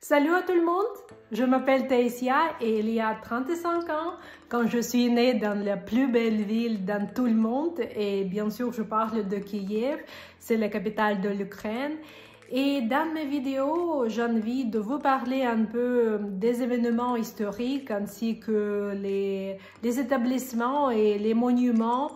Salut à tout le monde, je m'appelle Taïsia et il y a 35 ans, quand je suis née dans la plus belle ville dans tout le monde, et bien sûr je parle de Kiev, c'est la capitale de l'Ukraine. Et dans mes vidéos, j'ai envie de vous parler un peu des événements historiques ainsi que les établissements et les monuments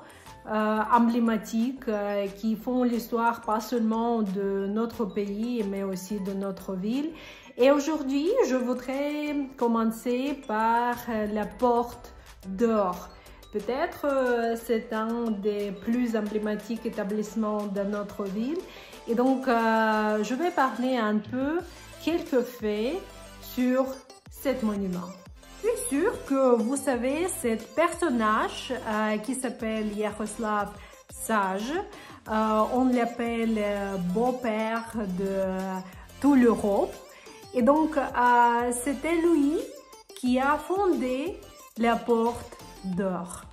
emblématiques qui font l'histoire pas seulement de notre pays mais aussi de notre ville. Et aujourd'hui, je voudrais commencer par la Porte d'Or. Peut-être c'est un des plus emblématiques établissements de notre ville. Et donc, je vais parler un peu quelques faits sur ce monument. Je suis sûre que vous savez ce personnage qui s'appelle Yaroslav Sage. On l'appelle beau-père de toute l'Europe. Et donc, c'était lui qui a fondé la Porte d'Or.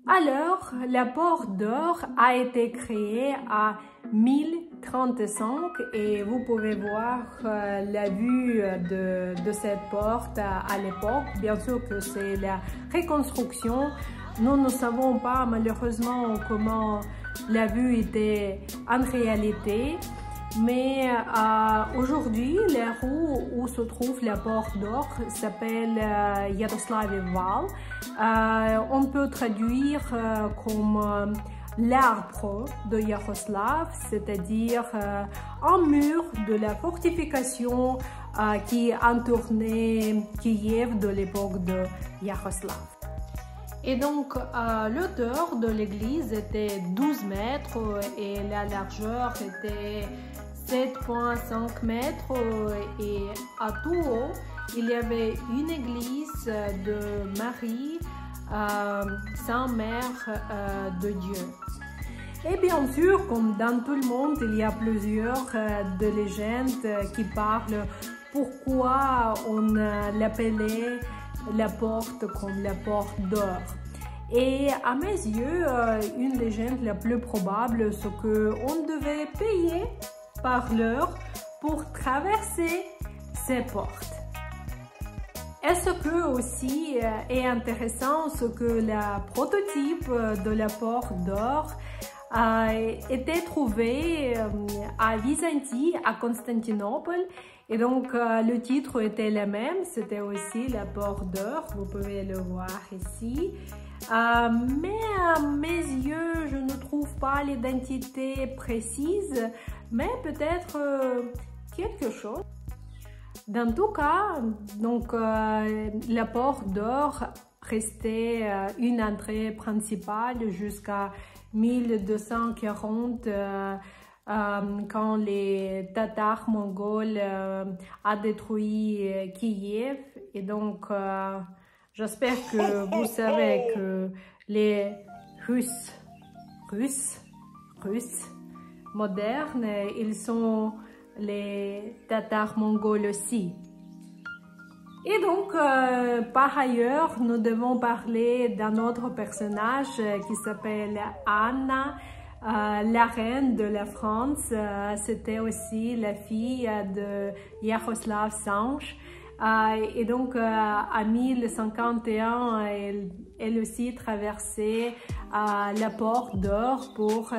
Alors, la Porte d'Or a été créée à 1035 et vous pouvez voir la vue de cette porte à l'époque. Bien sûr que c'est la reconstruction. Nous ne savons pas malheureusement comment la vue était en réalité. Mais aujourd'hui, la rue où se trouve la Porte d'Or s'appelle Yaroslavl Val. On peut traduire comme l'arbre de Yaroslav, c'est-à-dire un mur de la fortification qui entournait Kiev de l'époque de Yaroslav. Et donc, l'auteur de l'église était 12 mètres et la largeur était 7,5 mètres et à tout haut, il y avait une église de Marie, Sainte Mère de Dieu. Et bien sûr, comme dans tout le monde, il y a plusieurs de légendes qui parlent pourquoi on l'appelait la porte comme la Porte d'Or. Et à mes yeux, une légende la plus probable, c'est qu'on devait payer par l'heure pour traverser ces portes. Et ce que aussi est intéressant, c'est que le prototype de la Porte d'Or a été trouvé à Byzantie, à Constantinople. Et donc, le titre était le même, c'était aussi la Porte d'Or, vous pouvez le voir ici. Mais à mes yeux, je ne trouve pas l'identité précise, mais peut-être quelque chose. Dans tout cas, donc, la Porte d'Or restait une entrée principale jusqu'à 1240 quand les Tatars mongols a détruit Kiev. Et donc, j'espère que vous savez que les Russes modernes, ils sont les Tatars mongols aussi. Et donc, par ailleurs, nous devons parler d'un autre personnage qui s'appelle Anna, la reine de la France. C'était aussi la fille de Yaroslav Sage. Et donc, à 1051, elle aussi traversait la Porte d'Or pour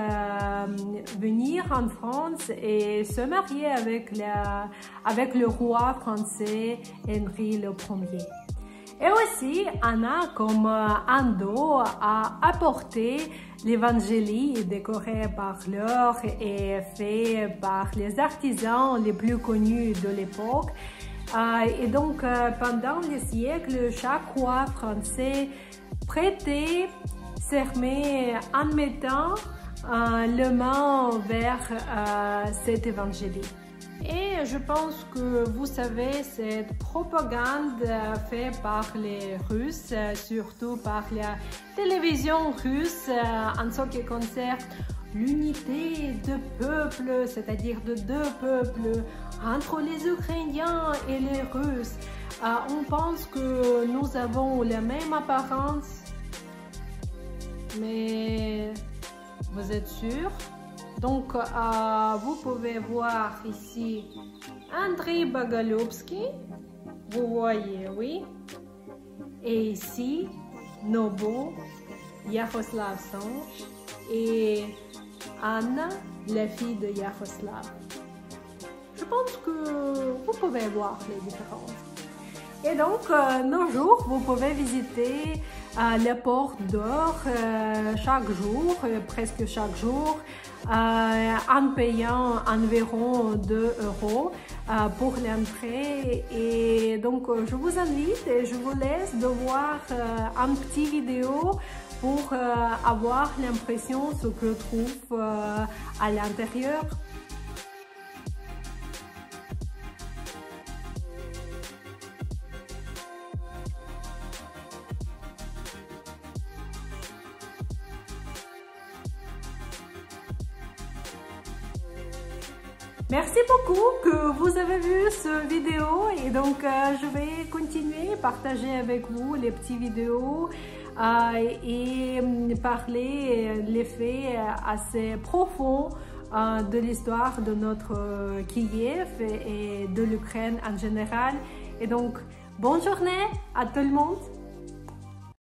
venir en France et se marier avec le roi français Henri Ier. Et aussi, Anna, comme Ando, a apporté l'évangile décoré par l'or et fait par les artisans les plus connus de l'époque. Et donc, pendant les siècles, chaque roi français prêtait serment en mettant le main vers cet évangile. Et je pense que vous savez, cette propagande faite par les Russes, surtout par la télévision russe, en ce qui concerne l'unité de peuple, c'est-à-dire de deux peuples, entre les Ukrainiens et les Russes. On pense que nous avons la même apparence, mais vous êtes sûr? Donc, vous pouvez voir ici Andrei Bogolyubsky, vous voyez, oui. Et ici, Nobo, Yaroslav Songe et Anna, la fille de Yaroslav. Je pense que vous pouvez voir les différences. Et donc, nos jours, vous pouvez visiter les portes d'or chaque jour, presque chaque jour, en payant environ 2 € pour l'entrée. Et donc, je vous invite et je vous laisse de voir un petit vidéo pour avoir l'impression de ce que je trouve à l'intérieur. Merci beaucoup que vous avez vu cette vidéo et donc je vais continuer à partager avec vous les petites vidéos et parler l'effet assez profond de l'histoire de notre Kiev et de l'Ukraine en général. Et donc, bonne journée à tout le monde!